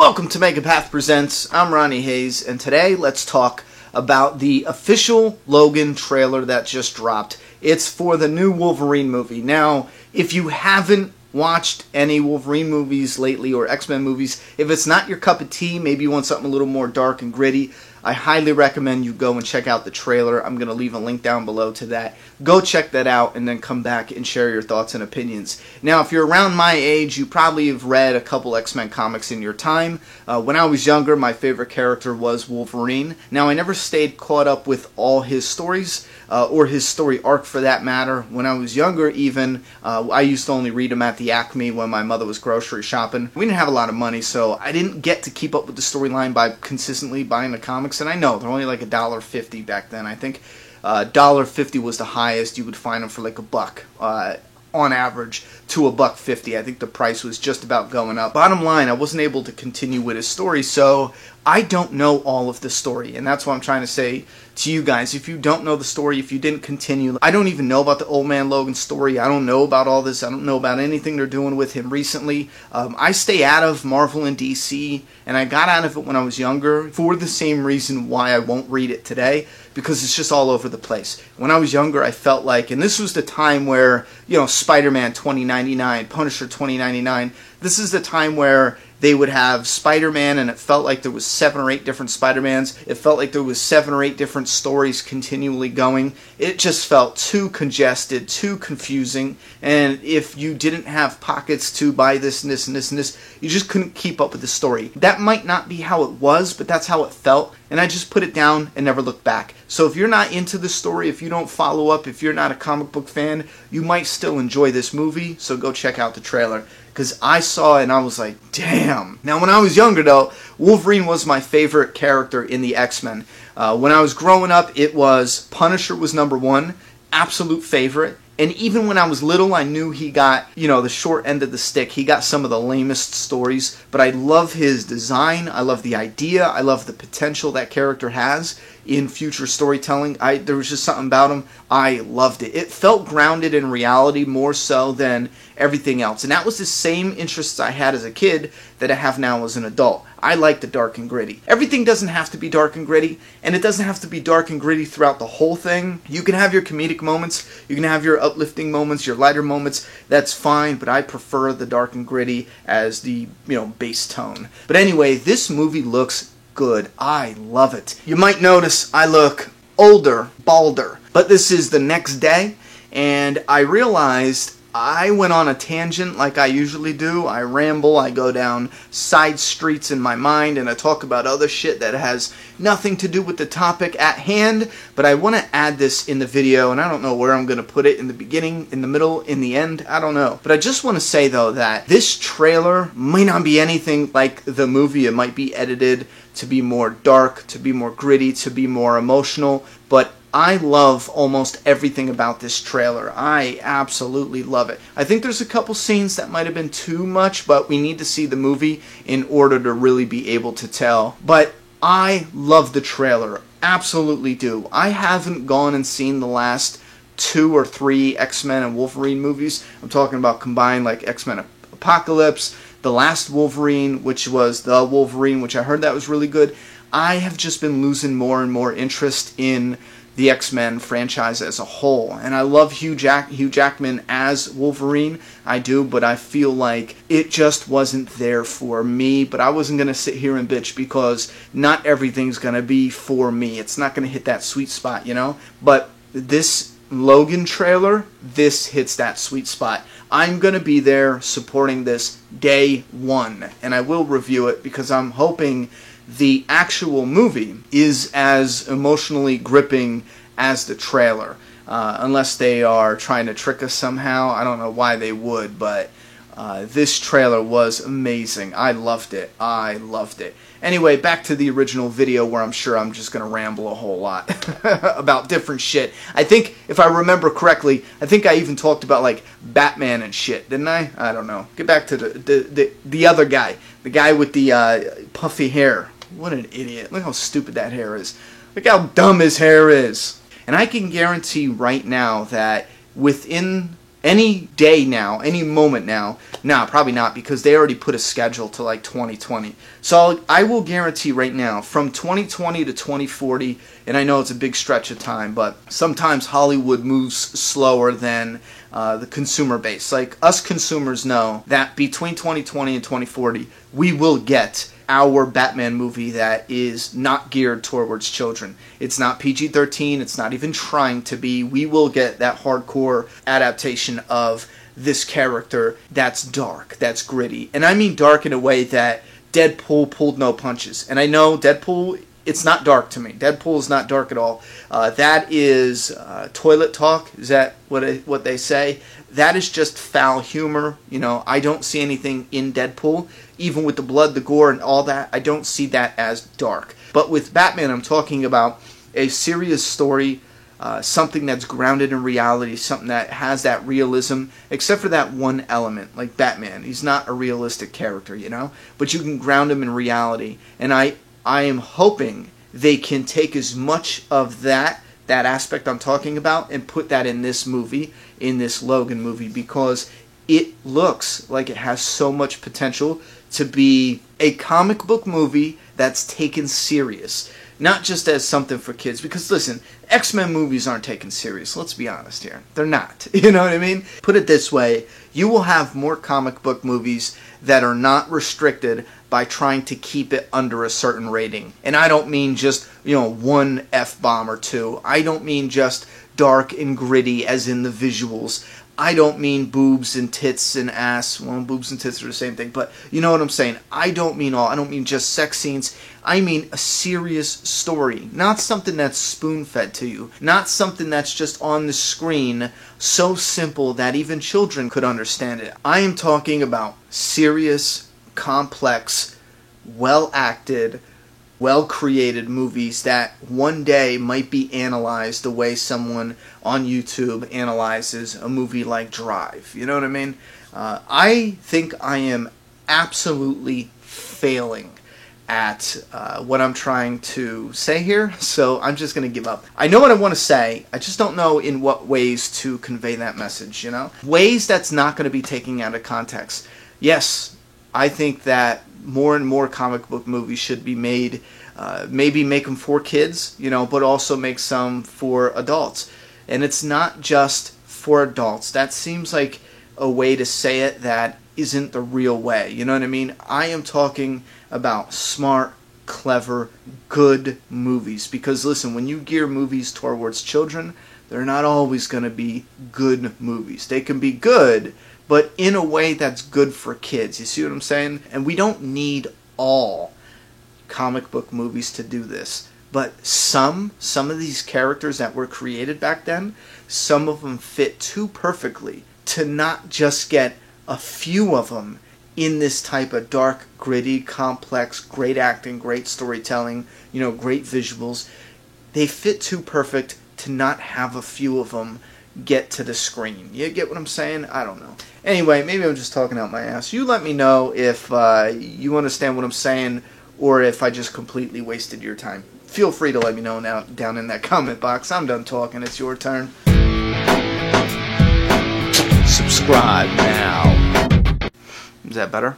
Welcome to Megapath Presents. I'm Ronnie Hayes, and today let's talk about the official Logan trailer that just dropped. It's for the new Wolverine movie. Now, if you haven't watched any Wolverine movies lately or X-Men movies, if it's not your cup of tea, maybe you want something a little more dark and gritty, I highly recommend you go and check out the trailer. I'm going to leave a link down below to that. Go check that out and then come back and share your thoughts and opinions. Now, if you're around my age, you probably have read a couple X-Men comics in your time. When I was younger, my favorite character was Wolverine. Now, I never stayed caught up with all his stories, or his story arc for that matter. When I was younger even, I used to only read them at the Acme when my mother was grocery shopping. We didn't have a lot of money, so I didn't get to keep up with the storyline by consistently buying the comics. And I know they're only like $1.50 back then. I think $1.50 was the highest. You would find them for like $1 on average to $1.50. I think the price was just about going up. Bottom line, I wasn't able to continue with his story, so I don't know all of the story, and that's what I'm trying to say to you guys. If you don't know the story, if you didn't continue, I don't even know about the Old Man Logan story. I don't know about all this. I don't know about anything they're doing with him recently. I stay out of Marvel and DC, and I got out of it when I was younger for the same reason why I won't read it today, because it's just all over the place. When I was younger, I felt like, and this was the time where, you know, Spider-Man 2099, Punisher 2099, this is the time where they would have Spider-Man, and it felt like there was 7 or 8 different Spider-Mans. It felt like there was 7 or 8 different stories continually going. It just felt too congested, too confusing, and if you didn't have pockets to buy this and this and this and this, you just couldn't keep up with the story. That might not be how it was, but that's how it felt, and I just put it down and never looked back. So if you're not into the story, if you don't follow up, if you're not a comic book fan, you might still enjoy this movie, so go check out the trailer. Because I saw it and I was like, damn. Now, when I was younger, though, Wolverine was my favorite character in the X-Men. When I was growing up, it was Punisher was number 1, absolute favorite. And even when I was little, I knew he got, you know, the short end of the stick. He got some of the lamest stories. But I love his design. I love the idea. I love the potential that character has in future storytelling. There was just something about him. I loved it. It felt grounded in reality more so than everything else. And that was the same interests I had as a kid that I have now as an adult. I like the dark and gritty. Everything doesn't have to be dark and gritty, and it doesn't have to be dark and gritty throughout the whole thing. You can have your comedic moments, you can have your uplifting moments, your lighter moments, that's fine, but I prefer the dark and gritty as the, you know, base tone. But anyway, this movie looks good. I love it. You might notice I look older, balder, but this is the next day, and I realized I went on a tangent like I usually do. I ramble, I go down side streets in my mind, and I talk about other shit that has nothing to do with the topic at hand, but I want to add this in the video, and I don't know where I'm going to put it, in the beginning, in the middle, in the end, I don't know. But I just want to say, though, that this trailer might not be anything like the movie. It might be edited to be more dark, to be more gritty, to be more emotional, but I love almost everything about this trailer. I absolutely love it. I think there's a couple scenes that might have been too much, but we need to see the movie in order to really be able to tell. But I love the trailer. Absolutely do. I haven't gone and seen the last 2 or 3 X-Men and Wolverine movies. I'm talking about combined, like X-Men Apocalypse, The Last Wolverine, which was The Wolverine, which I heard that was really good. I have just been losing more and more interest in the X-Men franchise as a whole. And I love Hugh Jackman as Wolverine. I do, but I feel like it just wasn't there for me. But I wasn't going to sit here and bitch, because not everything's going to be for me. It's not going to hit that sweet spot, you know? But this Logan trailer, this hits that sweet spot. I'm going to be there supporting this day 1. And I will review it, because I'm hoping the actual movie is as emotionally gripping as the trailer. Unless they are trying to trick us somehow. I don't know why they would, but this trailer was amazing. I loved it. I loved it. Anyway, back to the original video, where I'm sure I'm just going to ramble a whole lot about different shit. I think, if I remember correctly, I think I even talked about, like, Batman and shit, didn't I? I don't know. Get back to the other guy. The guy with the puffy hair. What an idiot. Look how stupid that hair is. Look how dumb his hair is. And I can guarantee right now that within any day now, any moment now. Nah, probably not, because they already put a schedule to like 2020. So I will guarantee right now, from 2020 to 2040, and I know it's a big stretch of time, but sometimes Hollywood moves slower than the consumer base. Like, us consumers know that between 2020 and 2040, we will get our Batman movie that is not geared towards children. It's not PG-13. It's not even trying to be. We will get that hardcore adaptation of this character that's dark, that's gritty. And I mean dark in a way that Deadpool pulled no punches. And I know Deadpool, it's not dark to me. Deadpool is not dark at all. That is toilet talk. Is that what they say? That is just foul humor. You know, I don't see anything in Deadpool, even with the blood, the gore, and all that. I don't see that as dark. But with Batman, I'm talking about a serious story, something that's grounded in reality, something that has that realism, except for that one element, like Batman. He's not a realistic character, you know? But you can ground him in reality. And I am hoping they can take as much of that aspect I'm talking about and put that in this movie, in this Logan movie, because it looks like it has so much potential to be a comic book movie that's taken serious. Not just as something for kids. Because listen, X-Men movies aren't taken serious. Let's be honest here. They're not. You know what I mean? Put it this way. You will have more comic book movies that are not restricted by trying to keep it under a certain rating. And I don't mean just, you know, one F-bomb or two. I don't mean just dark and gritty as in the visuals. I don't mean boobs and tits and ass. Well, boobs and tits are the same thing, but you know what I'm saying. I don't mean just sex scenes. I mean a serious story. Not something that's spoon-fed to you. Not something that's just on the screen so simple that even children could understand it. I am talking about serious, complex, well-acted, well-created movies that one day might be analyzed the way someone on YouTube analyzes a movie like Drive. You know what I mean? I think I am absolutely failing at what I'm trying to say here, so I'm just going to give up. I know what I want to say, I just don't know in what ways to convey that message, you know? Ways that's not going to be taken out of context. Yes, I think that more and more comic book movies should be made, maybe make them for kids, you know, but also make some for adults. And it's not just for adults. That seems like a way to say it that isn't the real way. You know what I mean? I am talking about smart, clever, good movies. Because listen, when you gear movies towards children, they're not always going to be good movies. They can be good, but in a way that's good for kids. You see what I'm saying? And we don't need all comic book movies to do this. But some of these characters that were created back then, some of them fit too perfectly to not just get a few of them in this type of dark, gritty, complex, great acting, great storytelling, you know, great visuals. They fit too perfect to not have a few of them get to the screen. You get what I'm saying? I don't know. Anyway, maybe I'm just talking out my ass. You let me know if you understand what I'm saying or if I just completely wasted your time. Feel free to let me know now down in that comment box. I'm done talking. It's your turn. Subscribe now. Is that better?